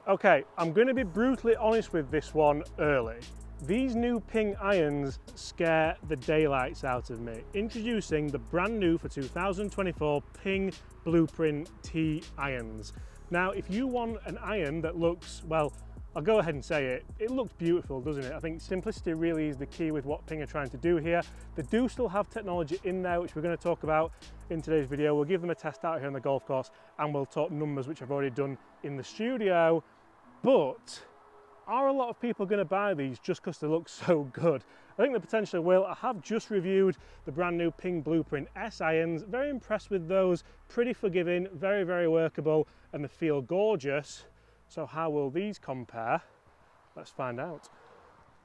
Okay, I'm going to be brutally honest with this one early. These new Ping irons scare the daylights out of me. Introducing the brand new for 2024 Ping Blueprint T irons. Now, if you want an iron that looks, well, I'll go ahead and say it, it looks beautiful, doesn't it? I think simplicity really is the key with what Ping are trying to do here. They do still have technology in there, which we're going to talk about in today's video. We'll give them a test out here on the golf course and we'll talk numbers, which I've already done in the studio. But are a lot of people going to buy these just because they look so good? I think they potentially will. I have just reviewed the brand new Ping Blueprint S irons. Very impressed with those. Pretty forgiving, very, very workable, and they feel gorgeous. So how will these compare? Let's find out.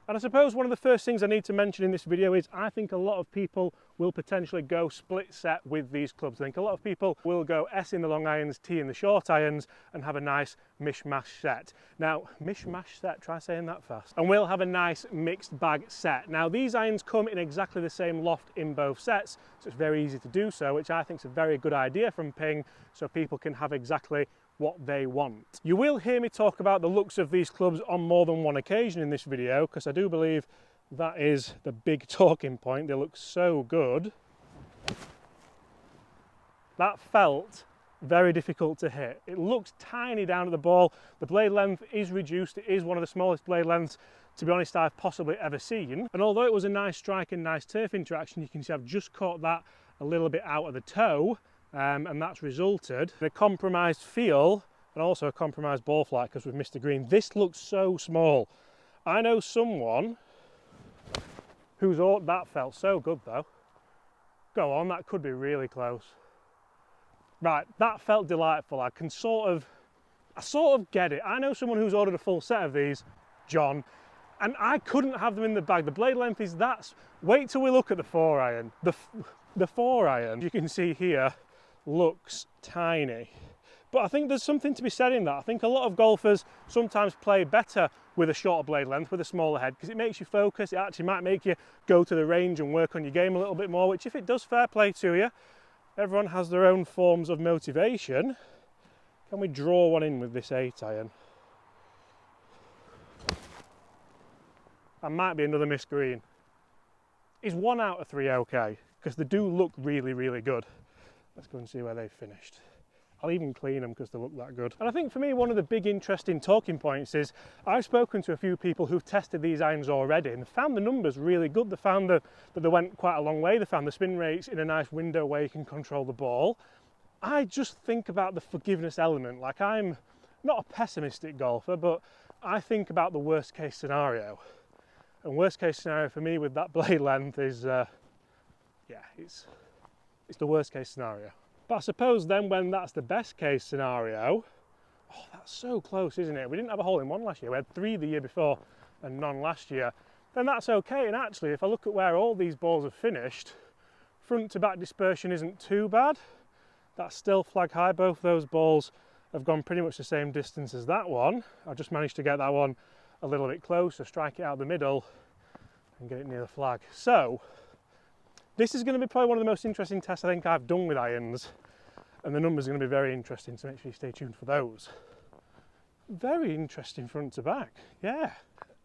And I suppose one of the first things I need to mention in this video is I think a lot of people will potentially go split set with these clubs. I think a lot of people will go S in the long irons, T in the short irons, and have a nice mishmash set. Now, mishmash set, try saying that fast. And we'll have a nice mixed bag set. Now, these irons come in exactly the same loft in both sets, so it's very easy to do so, which I think is a very good idea from Ping, so people can have exactly what they want. You will hear me talk about the looks of these clubs on more than one occasion in this video, because I do believe that is the big talking point. They look so good. That felt very difficult to hit. It looks tiny down at the ball. The blade length is reduced. It is one of the smallest blade lengths, to be honest, I've possibly ever seen. And although it was a nice strike and nice turf interaction, you can see I've just caught that a little bit out of the toe. And that's resulted in a compromised feel and also a compromised ball flight because we've missed the green. This looks so small. I know someone who's, that felt so good though. Go on, that could be really close. Right, that felt delightful. I sort of get it. I know someone who's ordered a full set of these, John, and I couldn't have them in the bag. The blade length is that. Wait till we look at the 4-iron. The 4-iron, you can see here, looks tiny, but I think there's something to be said in that. I think a lot of golfers sometimes play better with a shorter blade length, with a smaller head, because it makes you focus. It actually might make you go to the range and work on your game a little bit more, which if it does, fair play to you. Everyone has their own forms of motivation. Can we draw one in with this 8-iron? That might be another missed green. Is 1 out of 3 okay? Because they do look really, really good. Let's go and see where they've finished. I'll even clean them because they look that good. And I think for me, one of the big interesting talking points is I've spoken to a few people who've tested these irons already and found the numbers really good. They found that they went quite a long way. They found the spin rates in a nice window where you can control the ball. I just think about the forgiveness element. Like, I'm not a pessimistic golfer, but I think about the worst case scenario. And worst case scenario for me with that blade length is, yeah, it's the worst case scenario. But I suppose then when that's the best case scenario, oh, that's so close, isn't it? We didn't have a hole in one last year. We had 3 the year before and none last year. Then that's okay. And actually, if I look at where all these balls have finished, front to back dispersion isn't too bad. That's still flag high. Both those balls have gone pretty much the same distance as that one. I just managed to get that one a little bit closer, strike it out the middle and get it near the flag. So this is going to be probably one of the most interesting tests I think I've done with irons, and the numbers are going to be very interesting, so make sure you stay tuned for those. Very interesting front to back, yeah.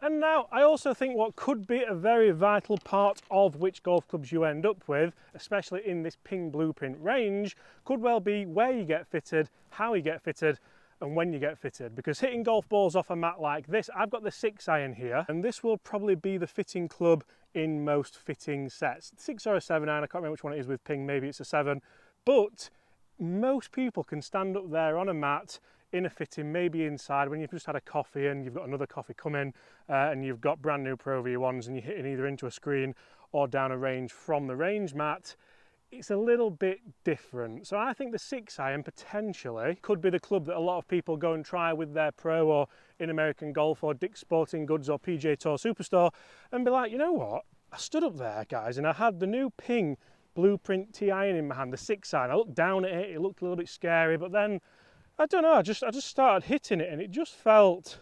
And now I also think what could be a very vital part of which golf clubs you end up with, especially in this Ping Blueprint range, could well be where you get fitted, how you get fitted, and when you get fitted. Because hitting golf balls off a mat like this, I've got the 6-iron here, and this will probably be the fitting club in most fitting sets. 6 or a 7-iron, I can't remember which one it is with Ping, maybe it's a 7, but most people can stand up there on a mat in a fitting, maybe inside, when you've just had a coffee and you've got another coffee coming and you've got brand new Pro V1s and you're hitting either into a screen or down a range from the range mat. It's a little bit different. So I think the 6-iron potentially could be the club that a lot of people go and try with their Pro or in American Golf or Dick's Sporting Goods or PGA Tour Superstore and be like, you know what, I stood up there, guys, and I had the new Ping Blueprint T-iron in my hand, the 6-iron. I looked down at it, it looked a little bit scary, but then, I don't know, I just started hitting it and it just felt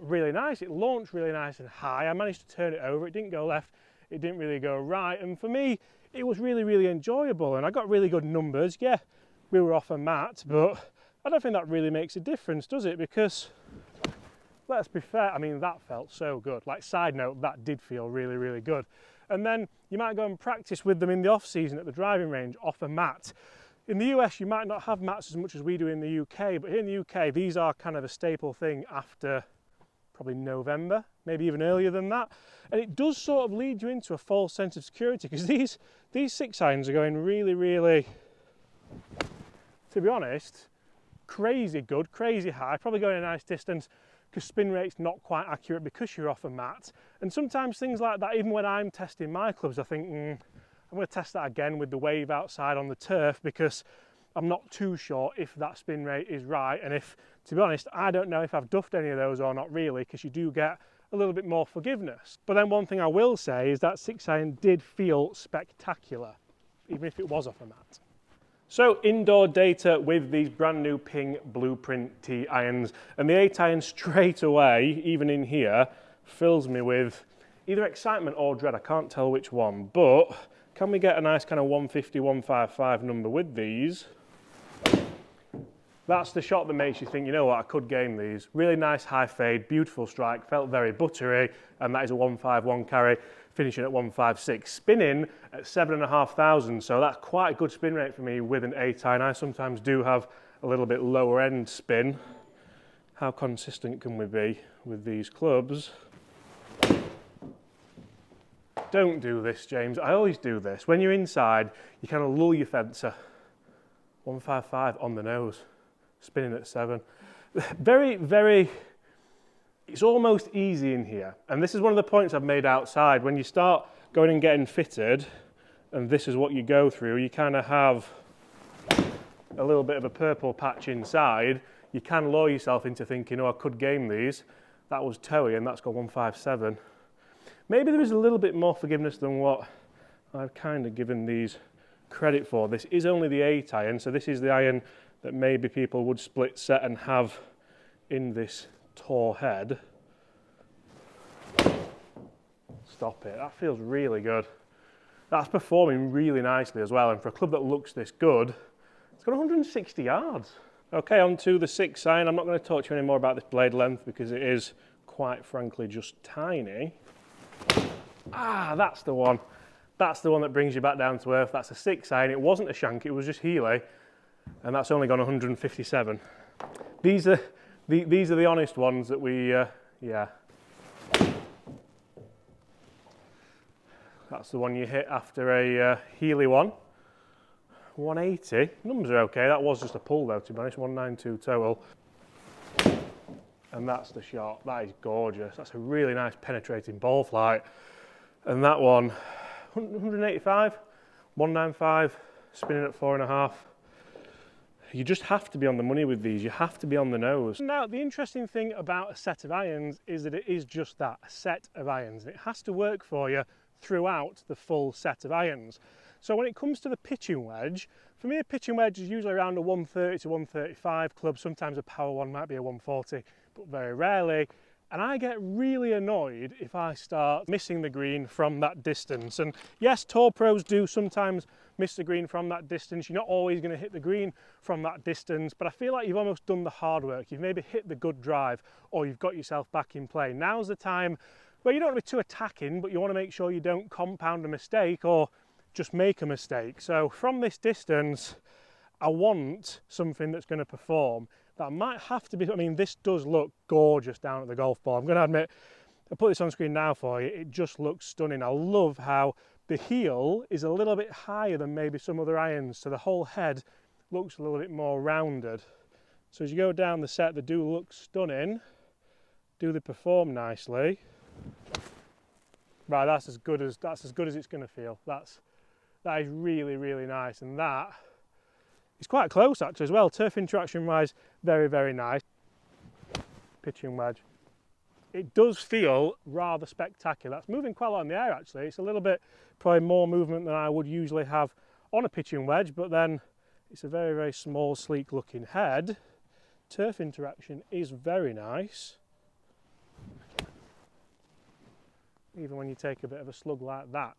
really nice. It launched really nice and high. I managed to turn it over. It didn't go left, it didn't really go right, and for me it was really, really enjoyable, and I got really good numbers. Yeah, we were off a mat, but I don't think that really makes a difference, does it? Because let's be fair, I mean, that felt so good. Like, side note, that did feel really, really good. And then you might go and practice with them in the off season at the driving range off a mat. In the US, you might not have mats as much as we do in the UK, but here in the UK, these are kind of a staple thing after probably November, maybe even earlier than that. And it does sort of lead you into a false sense of security, because these 6-irons are going really, really, to be honest, crazy good, crazy high, probably going a nice distance, because spin rate's not quite accurate because you're off a mat. And sometimes things like that, even when I'm testing my clubs, I think, I'm going to test that again with the wave outside on the turf, because I'm not too sure if that spin rate is right. And if, to be honest, I don't know if I've duffed any of those or not really, because you do get a little bit more forgiveness. But then one thing I will say is that 6-iron did feel spectacular, even if it was off a mat. So indoor data with these brand new Ping Blueprint T irons, and the 8-iron straight away, even in here, fills me with either excitement or dread. I can't tell which one, but can we get a nice kind of 150, 155 number with these? That's the shot that makes you think, you know what, I could game these. Really nice high fade, beautiful strike, felt very buttery, and that is a 151 carry, finishing at 156, spinning at 7,500, so that's quite a good spin rate for me with an 8-iron. I sometimes do have a little bit lower end spin. How consistent can we be with these clubs? Don't do this, James. I always do this. When you're inside, you kind of lull your fencer. 155 on the nose, spinning at 7. Very, very, it's almost easy in here. And this is one of the points I've made outside. When you start going and getting fitted, and this is what you go through, you kind of have a little bit of a purple patch inside. You can lure yourself into thinking, oh, I could game these. That was toey, and that's got 157. Maybe there is a little bit more forgiveness than what I've kind of given these credit for. This is only the 8-iron, so this is the iron that maybe people would split set and have in this Tour head. Stop it, that feels really good. That's performing really nicely as well, and for a club that looks this good, it's got 160 yards. Okay, on to the 6-iron. I'm not going to talk to you anymore about this blade length because it is quite frankly just tiny. Ah, that's the one. That's the one that brings you back down to earth. That's a 6-iron. It wasn't a shank, it was just Healy, and that's only gone 157. These are the honest ones that we, yeah. That's the one you hit after a Healy one. 180. Numbers are okay. That was just a pull though, to be honest. 192 total. And that's the shot. That is gorgeous. That's a really nice penetrating ball flight. And that one, 185, 195, spinning at 4.5. You just have to be on the money with these. You have to be on the nose. Now, the interesting thing about a set of irons is that it is just that, a set of irons. It has to work for you throughout the full set of irons. So when it comes to the pitching wedge, for me a pitching wedge is usually around a 130 to 135 club. Sometimes a power one might be a 140, but very rarely. And I get really annoyed if I start missing the green from that distance. And yes, Tour pros do sometimes miss the green from that distance. You're not always going to hit the green from that distance, but I feel like you've almost done the hard work. You've maybe hit the good drive, or you've got yourself back in play. Now's the time where you don't want to be too attacking, but you want to make sure you don't compound a mistake or just make a mistake. So from this distance, I want something that's going to perform. That might have to be, I mean, this does look gorgeous down at the golf ball. I'm going to admit, I'll put this on screen now for you, it just looks stunning. I love how the heel is a little bit higher than maybe some other irons, so the whole head looks a little bit more rounded. So as you go down the set, they do look stunning. Do they perform nicely? Right, that's as good as it's going to feel. That is really, really nice, and that is quite close actually as well. Turf interaction wise, very, very nice. Pitching wedge. It does feel rather spectacular. That's moving quite a lot in the air actually. It's a little bit probably more movement than I would usually have on a pitching wedge, but then it's a very, very small, sleek looking head. Turf interaction is very nice. Even when you take a bit of a slug like that.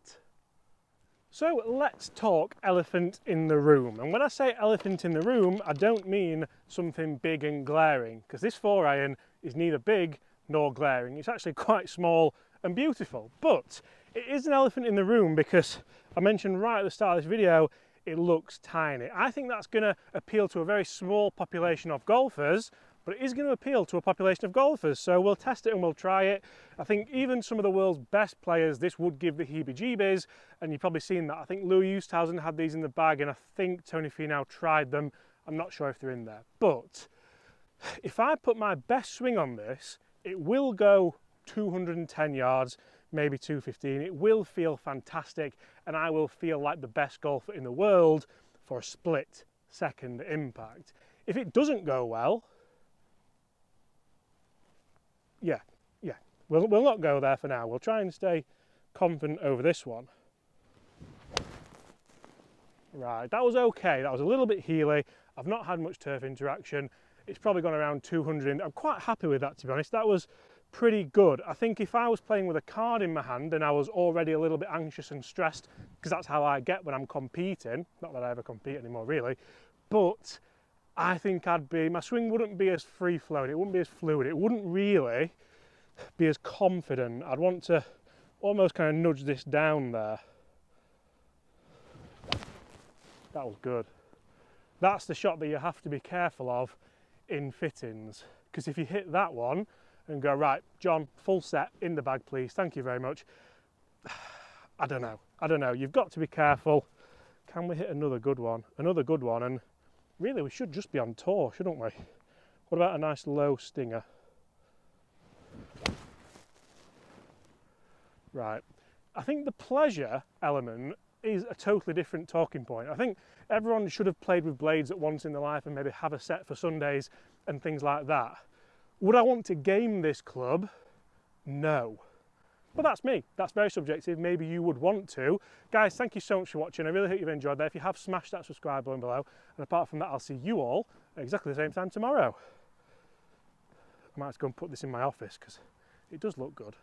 So let's talk elephant in the room. And when I say elephant in the room, I don't mean something big and glaring, because this 4-iron is neither big nor glaring. It's actually quite small and beautiful. But it is an elephant in the room because I mentioned right at the start of this video, it looks tiny. I think that's going to appeal to a very small population of golfers, but it is going to appeal to a population of golfers. So we'll test it and we'll try it. I think even some of the world's best players, this would give the heebie-jeebies, and you've probably seen that. I think Louis Oosthuizen had these in the bag, and I think Tony Finau tried them. I'm not sure if they're in there. But if I put my best swing on this, it will go 210 yards, maybe 215. It will feel fantastic, and I will feel like the best golfer in the world for a split second impact. If it doesn't go well, yeah, we'll not go there for now. We'll try and stay confident over this one. Right, that was okay. That was a little bit heely. I've not had much turf interaction. It's probably gone around 200. I'm quite happy with that, to be honest. That was pretty good. I think if I was playing with a card in my hand and I was already a little bit anxious and stressed, because that's how I get when I'm competing, not that I ever compete anymore really, but I think my swing wouldn't be as free-flowing, it wouldn't be as fluid, it wouldn't really be as confident. I'd want to almost kind of nudge this down there. That was good. That's the shot that you have to be careful of in fittings, because if you hit that one and go, right, John, full set, in the bag please, thank you very much. I don't know, you've got to be careful. Can we hit another good one? Another good one, and really we should just be on tour, shouldn't we? What about a nice low stinger? Right, I think the pleasure element is a totally different talking point. I think everyone should have played with blades at once in their life and maybe have a set for Sundays and things like that. Would I want to game this club? No. But that's me. That's very subjective. Maybe you would want to. Guys, thank you so much for watching. I really hope you've enjoyed that. If you have, smash that subscribe button below. And apart from that, I'll see you all at exactly the same time tomorrow. I might have to go and put this in my office because it does look good.